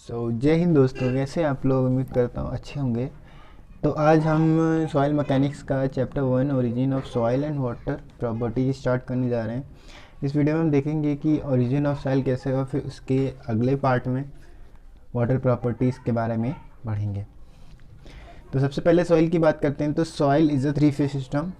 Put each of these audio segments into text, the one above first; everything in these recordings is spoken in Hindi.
जय हिंद दोस्तों, कैसे आप लोग? उम्मीद करता हूँ अच्छे होंगे। तो आज हम सॉइल मैकेनिक्स का chapter 1 origin of soil and water properties start करने जा रहे हैं। इस वीडियो में हम देखेंगे कि ओरिजिन ऑफ सॉइल कैसे होगा, फिर उसके अगले पार्ट में वाटर प्रॉपर्टीज़ के बारे में पढ़ेंगे। तो सबसे पहले सॉइल की बात करते हैं। तो soil is a 3 phase system.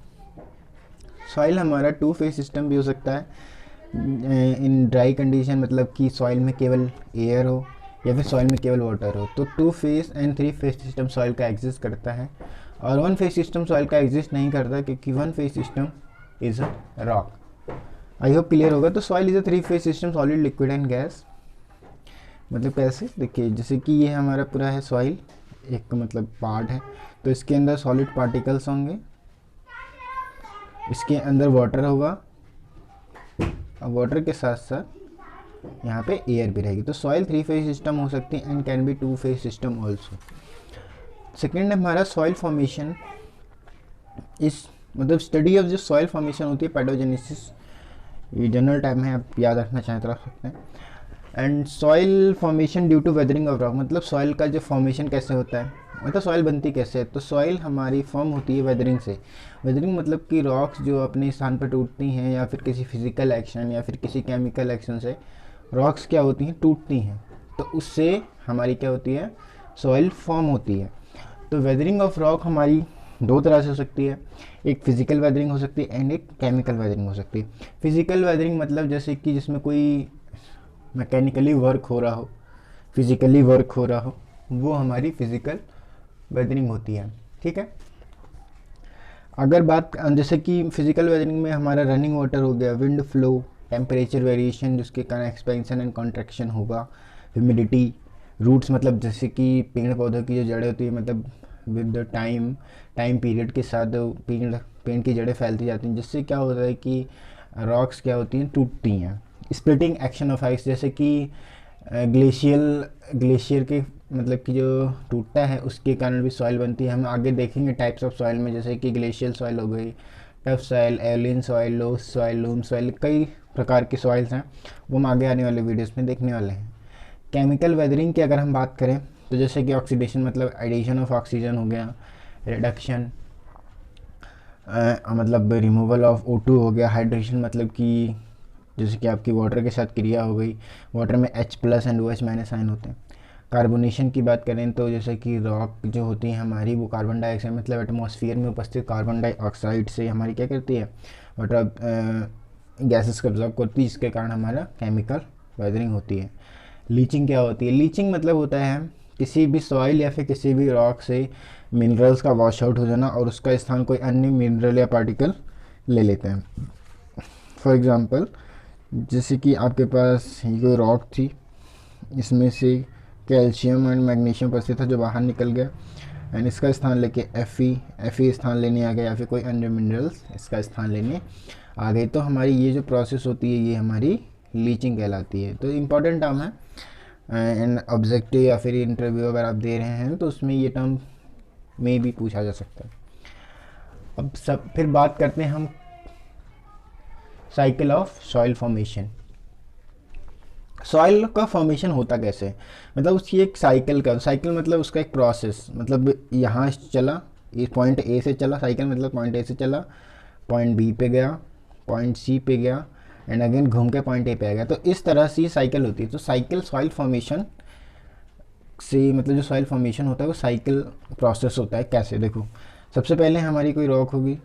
Soil हमारा 2 फेज सिस्टम भी हो सकता है इन ड्राई कंडीशन, मतलब कि सॉइल में केवल एयर हो या फिर सॉइल में केवल वाटर हो। तो 2 phase and 3 phase system soil का एग्जिस्ट करता है, और 1 फेज सिस्टम सॉइल का एग्जिस्ट नहीं करता, क्योंकि 1 phase system is rock. I hope clear होगा। तो soil is a 3 phase system, solid, liquid and gas. मतलब कैसे, देखिए जैसे कि ये हमारा पूरा है सॉइल, एक मतलब पार्ट है, तो इसके अंदर सॉलिड पार्टिकल्स होंगे, इसके अंदर वाटर होगा, और वाटर के साथ साथ यहाँ पे एयर भी रहेगी। तो सॉइल 3 फेज सिस्टम हो सकती है and can be 2 phase system also. Second हमारा सॉइल फॉर्मेशन। इस मतलब स्टडी ऑफ जो सॉइल फॉर्मेशन होती है, पैडोजेनेसिस, ये जनरल टाइम है, आप याद रखना चाहें तो रख सकते हैं। And soil formation due to weathering of rock, मतलब सॉइल का जो फॉर्मेशन कैसे होता है, मतलब सॉइल बनती कैसे है। तो सॉइल हमारी फॉर्म होती है वेदरिंग से। वेदरिंग मतलब कि रॉक्स जो अपने स्थान पर टूटती हैं, या फिर किसी फिजिकल एक्शन या फिर किसी केमिकल एक्शन से रॉक्स क्या होती हैं, टूटती हैं, तो उससे हमारी क्या होती है, सॉइल फॉर्म होती है। तो वेदरिंग ऑफ रॉक हमारी 2 तरह से हो सकती है, एक फिजिकल वेदरिंग हो सकती है एंड एक केमिकल वेदरिंग हो सकती है। फिजिकल वेदरिंग मतलब जैसे कि जिसमें कोई मैकेनिकली वर्क हो रहा हो, फिजिकली वर्क हो रहा हो, वो हमारी फिजिकल वेदरिंग होती है। ठीक है। अगर बात जैसे कि फिजिकल वेदरिंग में हमारा रनिंग वाटर हो गया, विंड फ्लो, टेम्परेचर वेरिएशन जिसके कारण एक्सपेंशन एंड कॉन्ट्रैक्शन होगा, ह्यूमिडिटी, रूट्स मतलब जैसे कि पेड़ पौधों की जो जड़ें होती है, मतलब विद द टाइम पीरियड के साथ पेड़ की जड़ें फैलती जाती हैं, जिससे क्या होता है कि रॉक्स क्या होती हैं, टूटती हैं। स्प्लिटिंग एक्शन ऑफ आइस, जैसे कि ग्लेशियर के मतलब कि जो टूटता है उसके कारण भी सॉइल बनती है। हम आगे देखेंगे टाइप्स ऑफ सॉइल में, जैसे कि ग्लेशियल सॉइल हो गई, टफ सॉइल, एलिन सॉइल, लो सॉइल, लूम सॉइल, कई प्रकार की सॉइल्स हैं, वो हम आगे आने वाले वीडियोस में देखने वाले हैं। केमिकल वेदरिंग की अगर हम बात करें तो जैसे कि ऑक्सीडेशन मतलब एडिशन ऑफ ऑक्सीजन हो गया, रिडक्शन मतलब रिमूवल ऑफ O2 हो गया, हाइड्रेशन मतलब कि जैसे कि आपकी वाटर के साथ क्रिया हो गई, वाटर में H+ एंड OH- आयन होते हैं। कार्बोनेशन की बात करें तो जैसे कि रॉक जो होती है हमारी, वो कार्बन डाइऑक्साइड मतलब एटमॉस्फेयर में उपस्थित कार्बन डाइऑक्साइड से हमारी क्या करती है, वाटर गैसेस को ऑब्जॉर्ब करती है, जिसके कारण हमारा केमिकल वेदरिंग होती है। लीचिंग क्या होती है? लीचिंग मतलब होता है किसी भी सॉइल या फिर किसी भी रॉक से मिनरल्स का वॉश आउट हो जाना और उसका स्थान कोई अन्य मिनरल या पार्टिकल ले लेते हैं। फॉर एग्ज़ाम्पल, जैसे कि आपके पास ये कोई रॉक थी, इसमें से कैल्शियम एंड मैग्नीशियम उपस्थित था जो बाहर निकल गया, एंड इसका स्थान लेके एफ ई स्थान लेने आ गया, या फिर कोई अन्य मिनरल्स इसका स्थान लेने आ गए। तो हमारी ये जो प्रोसेस होती है, ये हमारी लीचिंग कहलाती है। तो इम्पॉर्टेंट टर्म है एंड ऑब्जेक्टिव या फिर इंटरव्यू अगर आप दे रहे हैं तो उसमें ये टर्म में भी पूछा जा सकता है। अब सब फिर बात करते हैं हम cycle of soil formation. Soil का फॉर्मेशन होता कैसे, मतलब उसकी एक साइकिल मतलब उसका एक प्रोसेस, मतलब यहाँ चला, ये पॉइंट ए से चला, साइकिल मतलब पॉइंट ए से चला, पॉइंट बी पे गया, पॉइंट सी पे गया, एंड अगेन घूम के पॉइंट ए पे आ गया। तो इस तरह से साइकिल होती है। तो साइकिल सॉइल फॉर्मेशन से मतलब जो सॉइल फॉर्मेशन होता है वो साइकिल प्रोसेस होता है। कैसे, देखो सबसे पहले हमारी कोई रॉक होगी,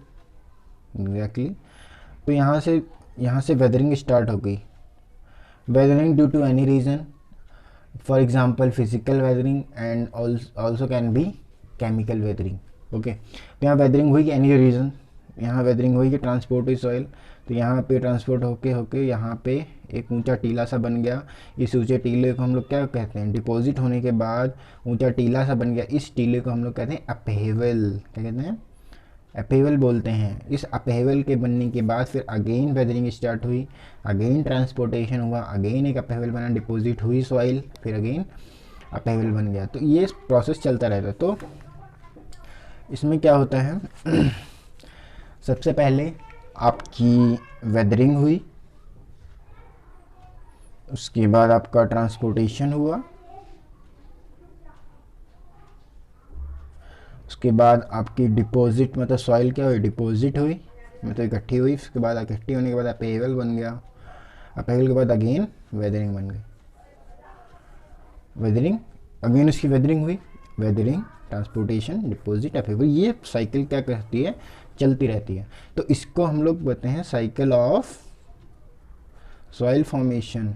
एग्जैक्टली, तो यहाँ से वेदरिंग स्टार्ट हो गई। Weathering due to any reason, for example physical weathering and also can be chemical weathering. Okay, तो यहाँ वेदरिंग हुई कि एनी रीज़न, यहाँ वेदरिंग हुई कि ट्रांसपोर्ट हुई सॉइल, तो यहाँ पे ट्रांसपोर्ट होके होके यहाँ पे एक ऊंचा टीला सा बन गया। इस ऊंचे टीले को हम लोग क्या कहते हैं, डिपॉजिट होने के बाद ऊंचा टीला सा बन गया, इस टीले को हम लोग कहते हैं अपहेवल। क्या कहते हैं? अपहेवल बोलते हैं। इस अपहेवल के बनने के बाद फिर अगेन वेदरिंग स्टार्ट हुई, अगेन ट्रांसपोर्टेशन हुआ, अगेन एक अपहेवल बना, डिपॉजिट हुई सॉइल, फिर अगेन अपहेवल बन गया। तो ये प्रोसेस चलता रहता है। तो इसमें क्या होता है सबसे पहले आपकी वेदरिंग हुई, उसके बाद आपका ट्रांसपोर्टेशन हुआ, उसके बाद आपकी डिपॉजिट, मतलब सॉइल क्या हुई, डिपॉजिट हुई, मतलब इकट्ठी हुई, उसके बाद इकट्ठी होने के बाद अपेवल बन गया, अपेवल के बाद अगेन वेदरिंग बन गई, वेदरिंग अगेन उसकी वेदरिंग हुई, वेदरिंग, ट्रांसपोर्टेशन, डिपॉजिट, अपेवल, ये साइकिल क्या करती है, चलती रहती है। तो इसको हम लोग बोलते हैं साइकिल ऑफ सॉइल फॉर्मेशन।